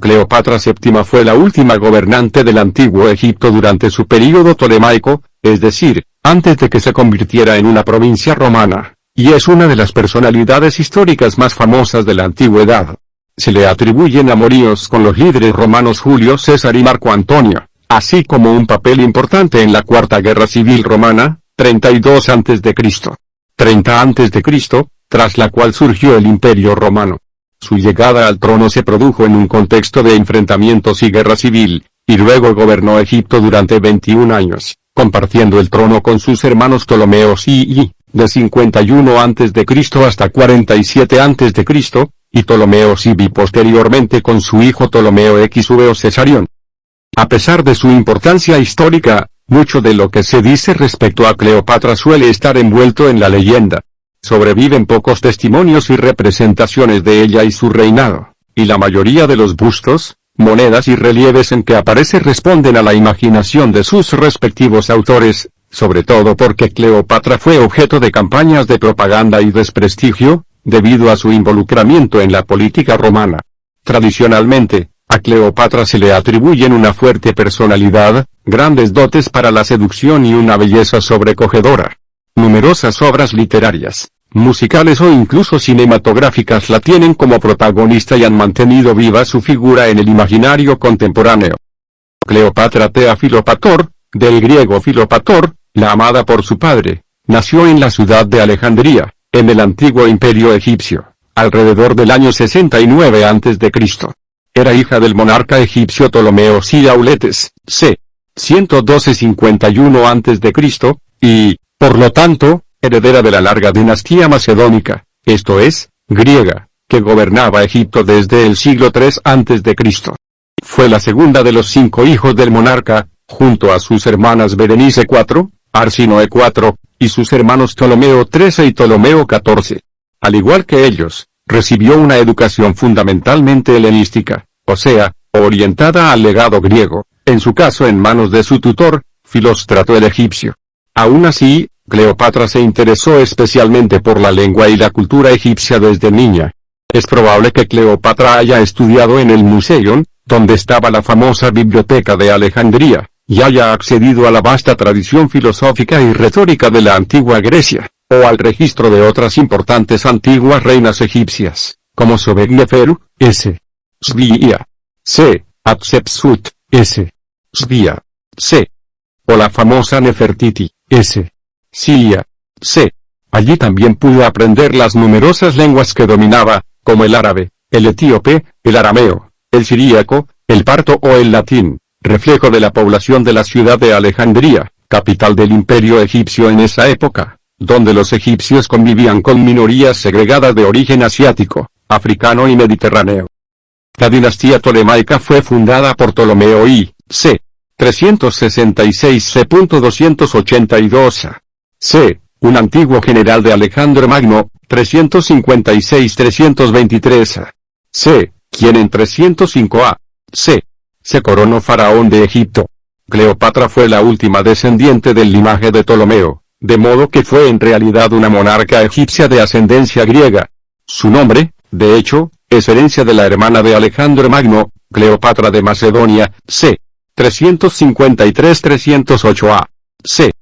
Cleopatra VII fue la última gobernante del antiguo Egipto durante su período tolemaico, es decir, antes de que se convirtiera en una provincia romana, y es una de las personalidades históricas más famosas de la antigüedad. Se le atribuyen amoríos con los líderes romanos Julio César y Marco Antonio, así como un papel importante en la Cuarta Guerra Civil Romana, 32 a.C. 30 a.C., tras la cual surgió el Imperio Romano. Su llegada al trono se produjo en un contexto de enfrentamientos y guerra civil, y luego gobernó Egipto durante 21 años, compartiendo el trono con sus hermanos Ptolomeo I, de 51 a.C. hasta 47 a.C., y Ptolomeo I posteriormente con su hijo Ptolomeo XV o Cesarión. A pesar de su importancia histórica, mucho de lo que se dice respecto a Cleopatra suele estar envuelto en la leyenda. Sobreviven pocos testimonios y representaciones de ella y su reinado, y la mayoría de los bustos, monedas y relieves en que aparece responden a la imaginación de sus respectivos autores, sobre todo porque Cleopatra fue objeto de campañas de propaganda y desprestigio, debido a su involucramiento en la política romana. Tradicionalmente, a Cleopatra se le atribuyen una fuerte personalidad, grandes dotes para la seducción y una belleza sobrecogedora. Numerosas obras literarias, musicales o incluso cinematográficas la tienen como protagonista y han mantenido viva su figura en el imaginario contemporáneo. Cleopatra Tea Filopator, del griego Filopator, la amada por su padre, nació en la ciudad de Alejandría, en el antiguo imperio egipcio, alrededor del año 69 a.C. Era hija del monarca egipcio Ptolomeo I Auletes, c. 112-51 a.C., y, por lo tanto, heredera de la larga dinastía macedónica, esto es, griega, que gobernaba Egipto desde el siglo III a.C. Fue la segunda de los 5 hijos del monarca, junto a sus hermanas Berenice IV, Arsinoe IV, y sus hermanos Ptolomeo XIII y Ptolomeo XIV. Al igual que ellos, recibió una educación fundamentalmente helenística, o sea, orientada al legado griego, en su caso en manos de su tutor, Filóstrato el egipcio. Aún así, Cleopatra se interesó especialmente por la lengua y la cultura egipcia desde niña. Es probable que Cleopatra haya estudiado en el Museion, donde estaba la famosa Biblioteca de Alejandría, y haya accedido a la vasta tradición filosófica y retórica de la antigua Grecia, o al registro de otras importantes antiguas reinas egipcias, como Sobekneferu, s. Sbia, c. Hatshepsut, s. Sbia, c. o la famosa Nefertiti, s. Silia, c. Allí también pudo aprender las numerosas lenguas que dominaba, como el árabe, el etíope, el arameo, el siríaco, el parto o el latín, reflejo de la población de la ciudad de Alejandría, capital del imperio egipcio en esa época, donde los egipcios convivían con minorías segregadas de origen asiático, africano y mediterráneo. La dinastía tolemaica fue fundada por Ptolomeo I, c. 366 c. 282 a. c. un antiguo general de Alejandro Magno, 356-323 a. c. quien en 305 a. c. se coronó faraón de Egipto. Cleopatra fue la última descendiente del linaje de Ptolomeo, de modo que fue en realidad una monarca egipcia de ascendencia griega. Su nombre, de hecho, es herencia de la hermana de Alejandro Magno, Cleopatra de Macedonia, c. 353-308 a. c.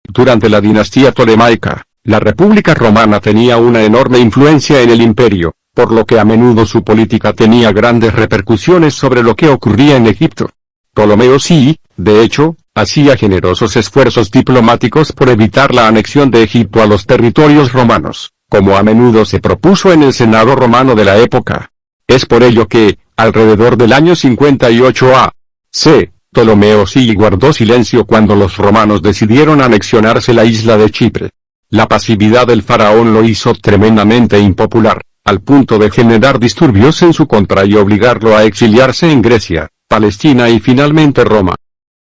Durante la dinastía tolemaica, la República Romana tenía una enorme influencia en el imperio, por lo que a menudo su política tenía grandes repercusiones sobre lo que ocurría en Egipto. Ptolomeo I, de hecho, hacía generosos esfuerzos diplomáticos por evitar la anexión de Egipto a los territorios romanos, como a menudo se propuso en el Senado romano de la época. Es por ello que, alrededor del año 58 a. c., Ptolomeo I guardó silencio cuando los romanos decidieron anexionarse la isla de Chipre. La pasividad del faraón lo hizo tremendamente impopular, al punto de generar disturbios en su contra y obligarlo a exiliarse en Grecia, Palestina y finalmente Roma.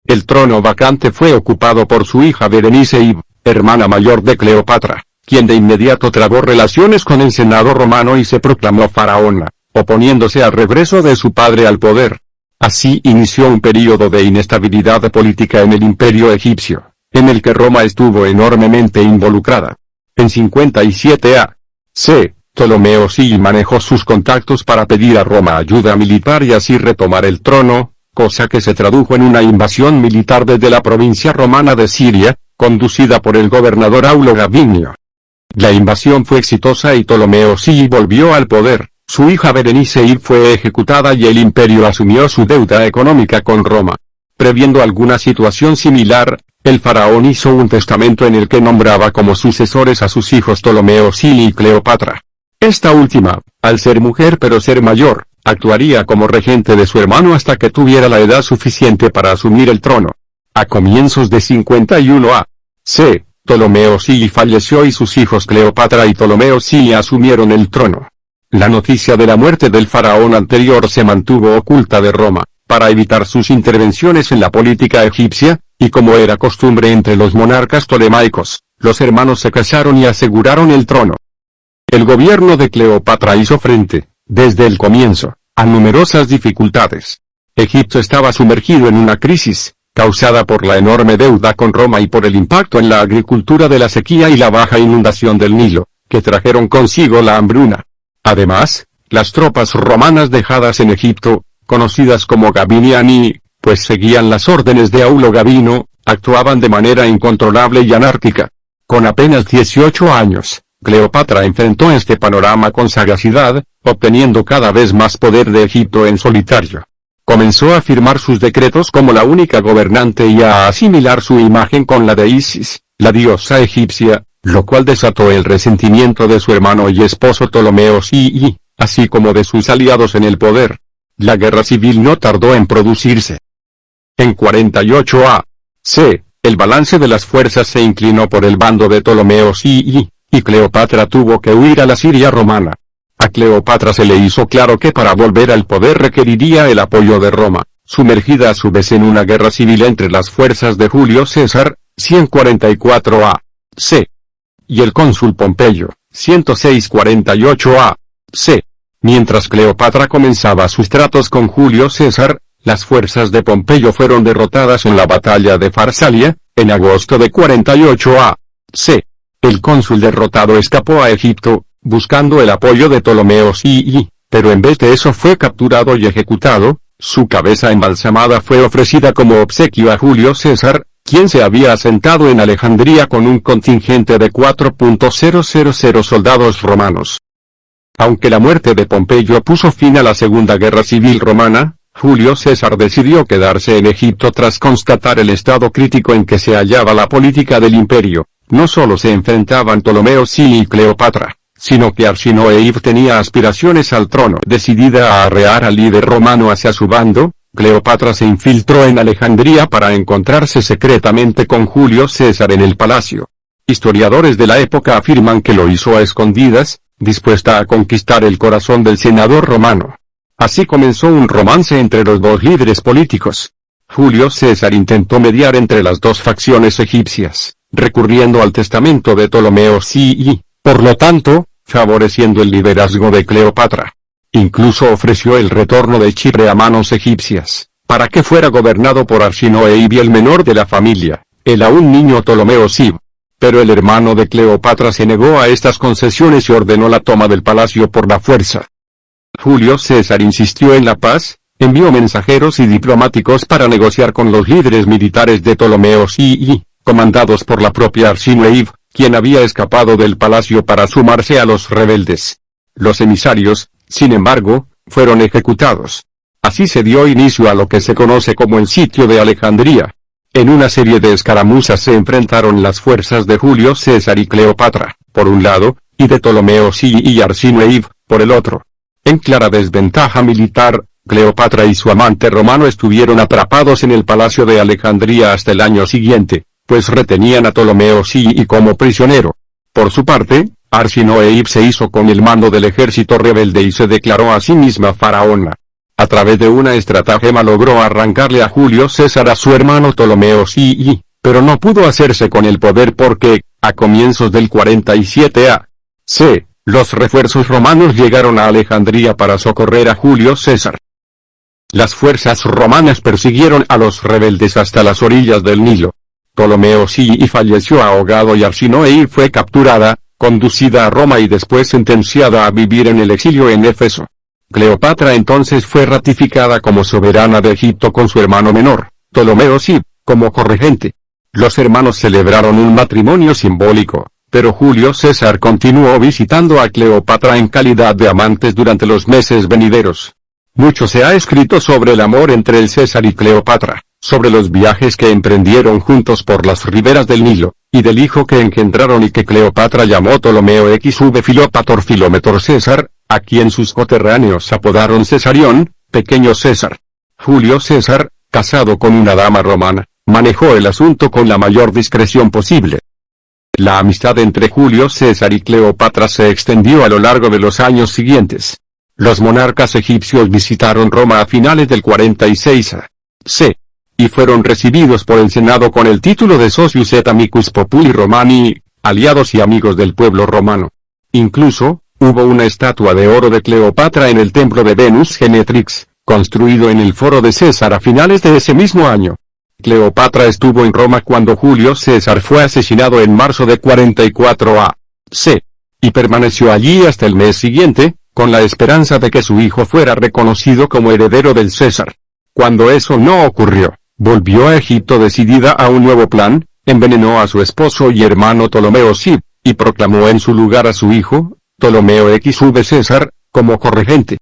El trono vacante fue ocupado por su hija Berenice I, hermana mayor de Cleopatra, quien de inmediato trabó relaciones con el Senado romano y se proclamó faraona, oponiéndose al regreso de su padre al poder. Así inició un período de inestabilidad política en el imperio egipcio, en el que Roma estuvo enormemente involucrada. En 57 a. c., Ptolomeo sí manejó sus contactos para pedir a Roma ayuda militar y así retomar el trono, cosa que se tradujo en una invasión militar desde la provincia romana de Siria, conducida por el gobernador Aulo Gabinio. La invasión fue exitosa y Ptolomeo sí volvió al poder, su hija Berenice fue ejecutada y el imperio asumió su deuda económica con Roma. Previendo alguna situación similar, el faraón hizo un testamento en el que nombraba como sucesores a sus hijos Ptolomeo sí y Cleopatra. Esta última, al ser mujer pero ser mayor, actuaría como regente de su hermano hasta que tuviera la edad suficiente para asumir el trono. A comienzos de 51 a.C., Ptolomeo sí falleció y sus hijos Cleopatra y Ptolomeo sí asumieron el trono. La noticia de la muerte del faraón anterior se mantuvo oculta de Roma, para evitar sus intervenciones en la política egipcia, y como era costumbre entre los monarcas ptolemaicos, los hermanos se casaron y aseguraron el trono. El gobierno de Cleopatra hizo frente, desde el comienzo, a numerosas dificultades. Egipto estaba sumergido en una crisis, causada por la enorme deuda con Roma y por el impacto en la agricultura de la sequía y la baja inundación del Nilo, que trajeron consigo la hambruna. Además, las tropas romanas dejadas en Egipto, conocidas como Gabiniani, pues seguían las órdenes de Aulo Gabino, actuaban de manera incontrolable y anárquica. Con apenas 18 años, Cleopatra enfrentó este panorama con sagacidad, obteniendo cada vez más poder de Egipto en solitario. Comenzó a firmar sus decretos como la única gobernante y a asimilar su imagen con la de Isis, la diosa egipcia, lo cual desató el resentimiento de su hermano y esposo Ptolomeo sí, así como de sus aliados en el poder. La guerra civil no tardó en producirse. En 48 a.C., el balance de las fuerzas se inclinó por el bando de Ptolomeo sí, y Cleopatra tuvo que huir a la Siria romana. A Cleopatra se le hizo claro que para volver al poder requeriría el apoyo de Roma, sumergida a su vez en una guerra civil entre las fuerzas de Julio César, 144 a.C., y el cónsul Pompeyo, 106-48 a.C. Mientras Cleopatra comenzaba sus tratos con Julio César, las fuerzas de Pompeyo fueron derrotadas en la batalla de Farsalia, en agosto de 48 a.C. El cónsul derrotado escapó a Egipto, buscando el apoyo de Ptolomeo sí, pero en vez de eso fue capturado y ejecutado. Su cabeza embalsamada fue ofrecida como obsequio a Julio César, quien se había asentado en Alejandría con un contingente de 4.000 soldados romanos. Aunque la muerte de Pompeyo puso fin a la Segunda Guerra Civil Romana, Julio César decidió quedarse en Egipto tras constatar el estado crítico en que se hallaba la política del imperio. No solo se enfrentaban Ptolomeo sí y Cleopatra, sino que Arsinoe tenía aspiraciones al trono. Decidida a arrear al líder romano hacia su bando, Cleopatra se infiltró en Alejandría para encontrarse secretamente con Julio César en el palacio. Historiadores de la época afirman que lo hizo a escondidas, dispuesta a conquistar el corazón del senador romano. Así comenzó un romance entre los dos líderes políticos. Julio César intentó mediar entre las dos facciones egipcias, recurriendo al testamento de Ptolomeo sí, por lo tanto, favoreciendo el liderazgo de Cleopatra. Incluso ofreció el retorno de Chipre a manos egipcias, para que fuera gobernado por Arsinoe el menor de la familia, el aún niño Ptolomeo sí. Pero el hermano de Cleopatra se negó a estas concesiones y ordenó la toma del palacio por la fuerza. Julio César insistió en la paz, envió mensajeros y diplomáticos para negociar con los líderes militares de Ptolomeo sí, comandados por la propia Arsinoe, quien había escapado del palacio para sumarse a los rebeldes. Los emisarios, sin embargo, fueron ejecutados. Así se dio inicio a lo que se conoce como el sitio de Alejandría. En una serie de escaramuzas se enfrentaron las fuerzas de Julio César y Cleopatra, por un lado, y de Ptolomeo sí y Arsinoe, por el otro. En clara desventaja militar, Cleopatra y su amante romano estuvieron atrapados en el palacio de Alejandría hasta el año siguiente, pues retenían a Ptolomeo sí como prisionero. Por su parte, Arsinoe se hizo con el mando del ejército rebelde y se declaró a sí misma faraona. A través de una estratagema logró arrancarle a Julio César a su hermano Ptolomeo sí, pero no pudo hacerse con el poder porque, a comienzos del 47 a.C., los refuerzos romanos llegaron a Alejandría para socorrer a Julio César. Las fuerzas romanas persiguieron a los rebeldes hasta las orillas del Nilo. Ptolomeo sí falleció ahogado y Arsinoe fue capturada, conducida a Roma y después sentenciada a vivir en el exilio en Éfeso. Cleopatra entonces fue ratificada como soberana de Egipto con su hermano menor, Ptolomeo Sí, como corregente. Los hermanos celebraron un matrimonio simbólico, pero Julio César continuó visitando a Cleopatra en calidad de amantes durante los meses venideros. Mucho se ha escrito sobre el amor entre el César y Cleopatra, sobre los viajes que emprendieron juntos por las riberas del Nilo, y del hijo que engendraron y que Cleopatra llamó Ptolomeo XV Filópator Filómetor César, a quien sus coterráneos apodaron Cesarión, Pequeño César. Julio César, casado con una dama romana, manejó el asunto con la mayor discreción posible. La amistad entre Julio César y Cleopatra se extendió a lo largo de los años siguientes. Los monarcas egipcios visitaron Roma a finales del 46 a.C. y fueron recibidos por el Senado con el título de Socius et Amicus Populi Romani, aliados y amigos del pueblo romano. Incluso, hubo una estatua de oro de Cleopatra en el templo de Venus Genetrix, construido en el foro de César a finales de ese mismo año. Cleopatra estuvo en Roma cuando Julio César fue asesinado en marzo de 44 a.C. y permaneció allí hasta el mes siguiente, con la esperanza de que su hijo fuera reconocido como heredero del César. Cuando eso no ocurrió, volvió a Egipto decidida a un nuevo plan, envenenó a su esposo y hermano Ptolomeo Sí, y proclamó en su lugar a su hijo, Ptolomeo XV César, como corregente.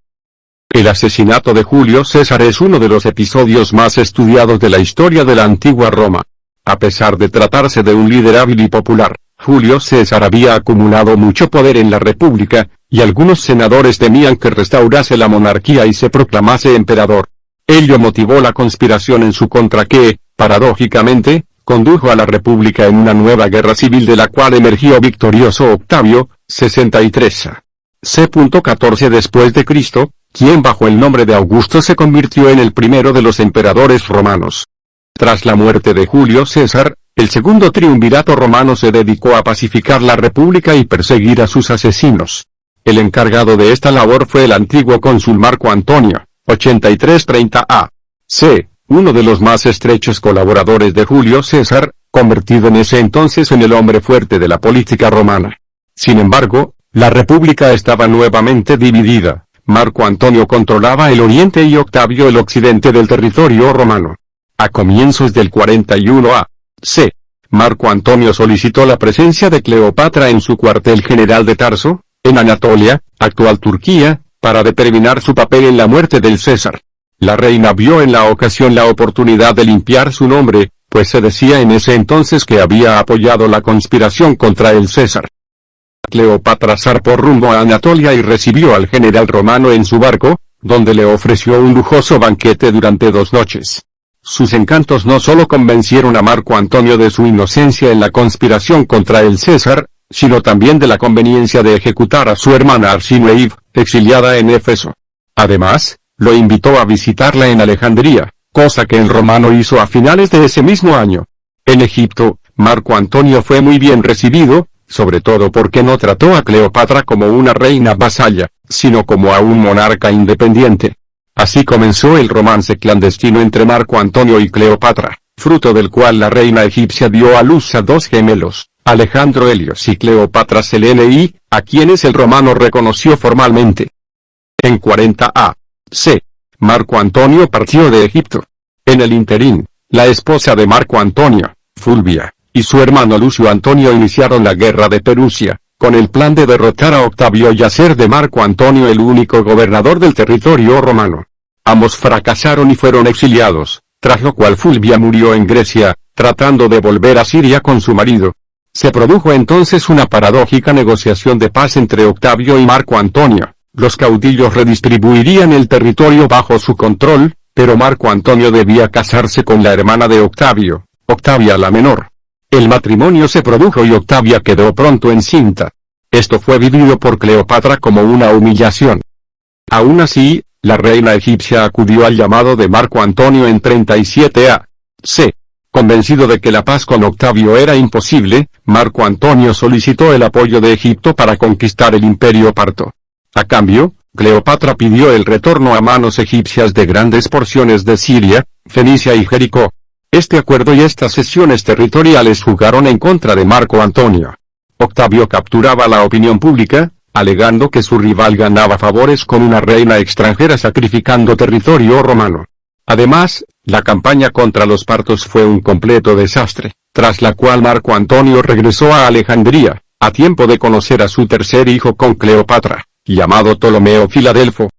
El asesinato de Julio César es uno de los episodios más estudiados de la historia de la antigua Roma. A pesar de tratarse de un líder hábil y popular, Julio César había acumulado mucho poder en la República, y algunos senadores temían que restaurase la monarquía y se proclamase emperador. Ello motivó la conspiración en su contra que, paradójicamente, condujo a la República en una nueva guerra civil de la cual emergió victorioso Octavio, 63 a.C. 14 después de Cristo, quien bajo el nombre de Augusto se convirtió en el primero de los emperadores romanos. Tras la muerte de Julio César, el segundo triunvirato romano se dedicó a pacificar la República y perseguir a sus asesinos. El encargado de esta labor fue el antiguo cónsul Marco Antonio, 83-30 a.C., uno de los más estrechos colaboradores de Julio César, convertido en ese entonces en el hombre fuerte de la política romana. Sin embargo, la República estaba nuevamente dividida. Marco Antonio controlaba el oriente y Octavio el occidente del territorio romano. A comienzos del 41 a.C., Marco Antonio solicitó la presencia de Cleopatra en su cuartel general de Tarso, en Anatolia, actual Turquía, para determinar su papel en la muerte del César. La reina vio en la ocasión la oportunidad de limpiar su nombre, pues se decía en ese entonces que había apoyado la conspiración contra el César. Cleopatra zarpó rumbo a Anatolia y recibió al general romano en su barco, donde le ofreció un lujoso banquete durante 2 noches. Sus encantos no solo convencieron a Marco Antonio de su inocencia en la conspiración contra el César, sino también de la conveniencia de ejecutar a su hermana Arsinoe, exiliada en Éfeso. Además, lo invitó a visitarla en Alejandría, cosa que el romano hizo a finales de ese mismo año. En Egipto, Marco Antonio fue muy bien recibido, sobre todo porque no trató a Cleopatra como una reina vasalla, sino como a un monarca independiente. Así comenzó el romance clandestino entre Marco Antonio y Cleopatra, fruto del cual la reina egipcia dio a luz a 2 gemelos, Alejandro Helios y Cleopatra Selene, a quienes el romano reconoció formalmente. En 40 a.C., Marco Antonio partió de Egipto. En el interín, la esposa de Marco Antonio, Fulvia, y su hermano Lucio Antonio iniciaron la guerra de Perusia, con el plan de derrotar a Octavio y hacer de Marco Antonio el único gobernador del territorio romano. Ambos fracasaron y fueron exiliados, tras lo cual Fulvia murió en Grecia, tratando de volver a Siria con su marido. Se produjo entonces una paradójica negociación de paz entre Octavio y Marco Antonio. Los caudillos redistribuirían el territorio bajo su control, pero Marco Antonio debía casarse con la hermana de Octavio, Octavia la menor. El matrimonio se produjo y Octavia quedó pronto encinta. Esto fue vivido por Cleopatra como una humillación. Aún así, la reina egipcia acudió al llamado de Marco Antonio en 37 a.C. Convencido de que la paz con Octavio era imposible, Marco Antonio solicitó el apoyo de Egipto para conquistar el imperio parto. A cambio, Cleopatra pidió el retorno a manos egipcias de grandes porciones de Siria, Fenicia y Jericó. Este acuerdo y estas cesiones territoriales jugaron en contra de Marco Antonio. Octavio capturaba la opinión pública, alegando que su rival ganaba favores con una reina extranjera sacrificando territorio romano. Además, la campaña contra los partos fue un completo desastre, tras la cual Marco Antonio regresó a Alejandría, a tiempo de conocer a su tercer hijo con Cleopatra, llamado Ptolomeo Filadelfo.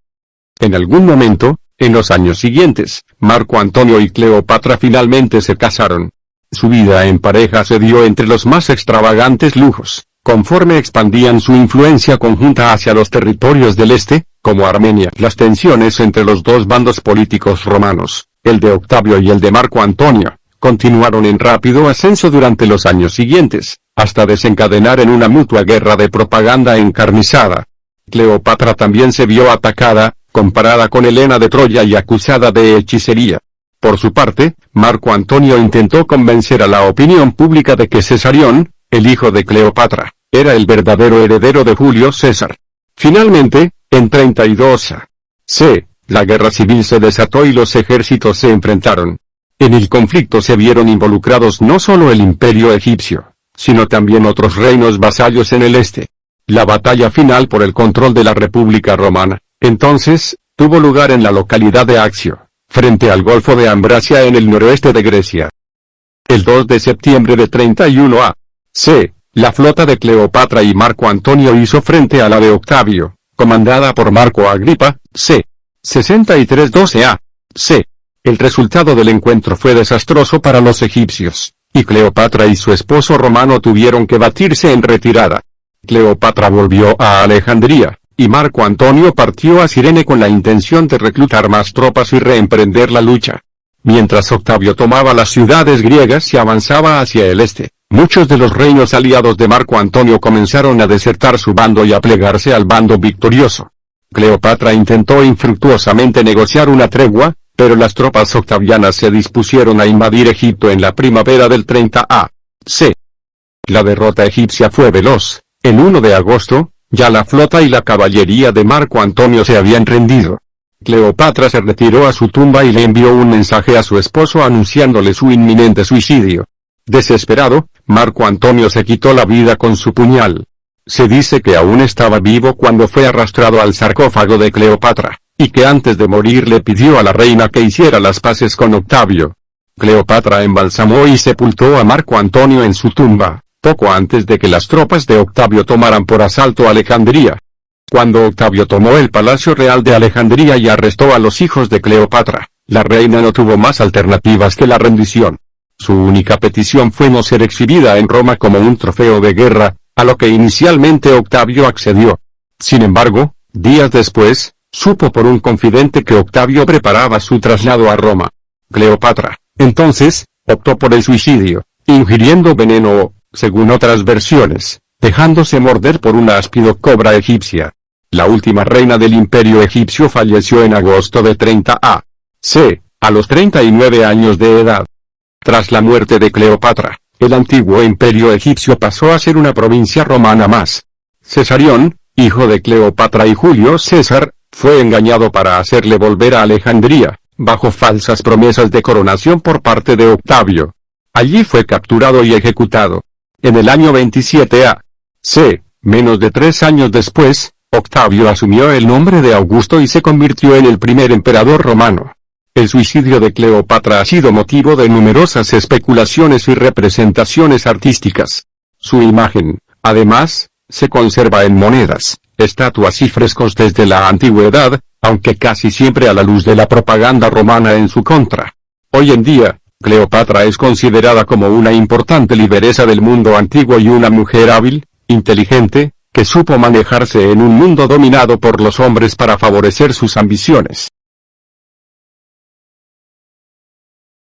En algún momento, en los años siguientes, Marco Antonio y Cleopatra finalmente se casaron. Su vida en pareja se dio entre los más extravagantes lujos, conforme expandían su influencia conjunta hacia los territorios del este, como Armenia. Las tensiones entre los dos bandos políticos romanos, el de Octavio y el de Marco Antonio, continuaron en rápido ascenso durante los años siguientes, hasta desencadenar en una mutua guerra de propaganda encarnizada. Cleopatra también se vio atacada, comparada con Helena de Troya y acusada de hechicería. Por su parte, Marco Antonio intentó convencer a la opinión pública de que Cesarión, el hijo de Cleopatra, era el verdadero heredero de Julio César. Finalmente, en 32 a.C., la guerra civil se desató y los ejércitos se enfrentaron. En el conflicto se vieron involucrados no solo el imperio egipcio, sino también otros reinos vasallos en el este. La batalla final por el control de la República Romana, entonces, tuvo lugar en la localidad de Accio, frente al Golfo de Ambracia en el noroeste de Grecia. El 2 de septiembre de 31 a.C., la flota de Cleopatra y Marco Antonio hizo frente a la de Octavio, comandada por Marco Agripa, c. 63-12 a.C. El resultado del encuentro fue desastroso para los egipcios, y Cleopatra y su esposo romano tuvieron que batirse en retirada. Cleopatra volvió a Alejandría, y Marco Antonio partió a Cirene con la intención de reclutar más tropas y reemprender la lucha. Mientras Octavio tomaba las ciudades griegas y avanzaba hacia el este, muchos de los reinos aliados de Marco Antonio comenzaron a desertar su bando y a plegarse al bando victorioso. Cleopatra intentó infructuosamente negociar una tregua, pero las tropas octavianas se dispusieron a invadir Egipto en la primavera del 30 a.C. La derrota egipcia fue veloz. El 1 de agosto, ya la flota y la caballería de Marco Antonio se habían rendido. Cleopatra se retiró a su tumba y le envió un mensaje a su esposo anunciándole su inminente suicidio. Desesperado, Marco Antonio se quitó la vida con su puñal. Se dice que aún estaba vivo cuando fue arrastrado al sarcófago de Cleopatra, y que antes de morir le pidió a la reina que hiciera las paces con Octavio. Cleopatra embalsamó y sepultó a Marco Antonio en su tumba, poco antes de que las tropas de Octavio tomaran por asalto Alejandría. Cuando Octavio tomó el Palacio Real de Alejandría y arrestó a los hijos de Cleopatra, la reina no tuvo más alternativas que la rendición. Su única petición fue no ser exhibida en Roma como un trofeo de guerra, a lo que inicialmente Octavio accedió. Sin embargo, días después, supo por un confidente que Octavio preparaba su traslado a Roma. Cleopatra, entonces, optó por el suicidio, ingiriendo veneno, según otras versiones, dejándose morder por una áspido cobra egipcia. La última reina del imperio egipcio falleció en agosto de 30 a.C., a los 39 años de edad. Tras la muerte de Cleopatra, el antiguo imperio egipcio pasó a ser una provincia romana más. Cesarión, hijo de Cleopatra y Julio César, fue engañado para hacerle volver a Alejandría, bajo falsas promesas de coronación por parte de Octavio. Allí fue capturado y ejecutado. En el año 27 a.C., menos de 3 años después, Octavio asumió el nombre de Augusto y se convirtió en el primer emperador romano. El suicidio de Cleopatra ha sido motivo de numerosas especulaciones y representaciones artísticas. Su imagen, además, se conserva en monedas, estatuas y frescos desde la antigüedad, aunque casi siempre a la luz de la propaganda romana en su contra. Hoy en día, Cleopatra es considerada como una importante lideresa del mundo antiguo y una mujer hábil, inteligente, que supo manejarse en un mundo dominado por los hombres para favorecer sus ambiciones.